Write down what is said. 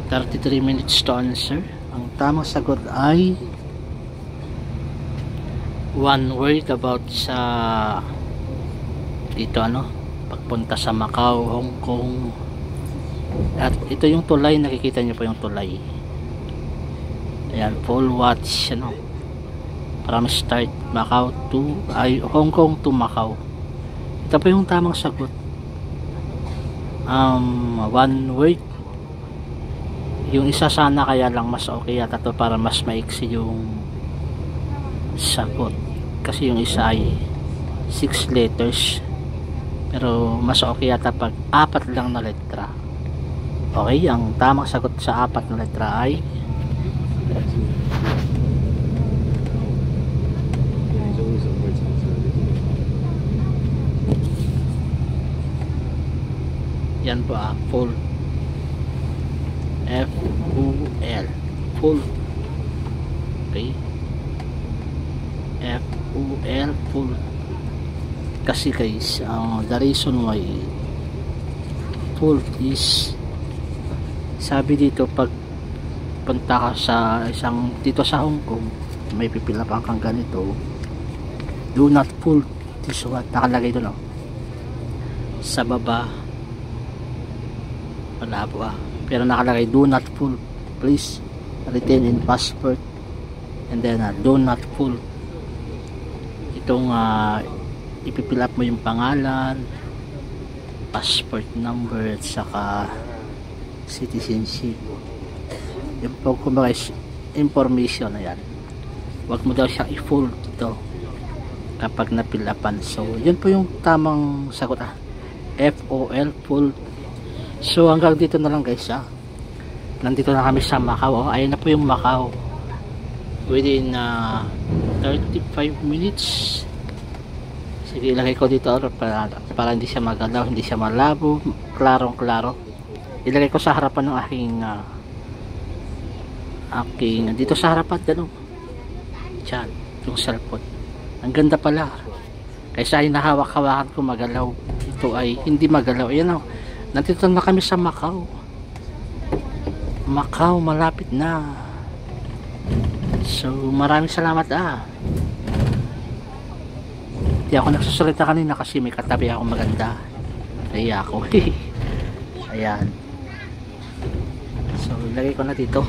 33 minutes to answer. Ang tamang sagot ay one word about sa dito pagpunta sa Macau, Hong Kong. At ito yung tulay, nakikita nyo po yung tulay. Ayan, full watch from start Macau to Hong Kong to Macau. Ito po yung tamang sagot. One word. Yung isa sana kaya lang mas okay yata to para mas maiksi yung sagot, kasi yung isa ay 6 letters pero mas okay yata pag 4 lang na letra. Okay, ang tamang sagot sa 4 na letra ay yan po, full. F-U-L, full. Okay, F-U-L, full. Kasi guys, the reason why full is, sabi dito pag punta ka sa dito sa Hong Kong, may pipilapang kang ganito, do not full this one, nakalagay doon sa baba, wala po pero nakalagay do not full, please retain in passport, and then do not full. Itong ipipil up mo yung pangalan, passport number, at saka citizenship. Yung po kumbaga information na yan, wag mo daw siyang i-full ito kapag napilapan. So yun po yung tamang sagot, F-O-L, full. So hanggang dito na lang guys, nandito na kami sa Macau. Ayun na po yung Macau within 35 minutes. Sige, ilagay ko dito para hindi siya magalaw, hindi siya malabo, klarong klaro. Ilagay ko sa harapan ng aking dito sa harapan dyan, yung cellphone. Ang ganda pala, kaysa ay nahawak-hawakan ko magalaw, ito ay hindi magalaw. Ayan nandito na kami sa Macau. Macau, malapit na. So maraming salamat. Hindi ako nagsasalita kanina kasi may katabi ako maganda. Kaya ako ayan. So ilagay ko na dito.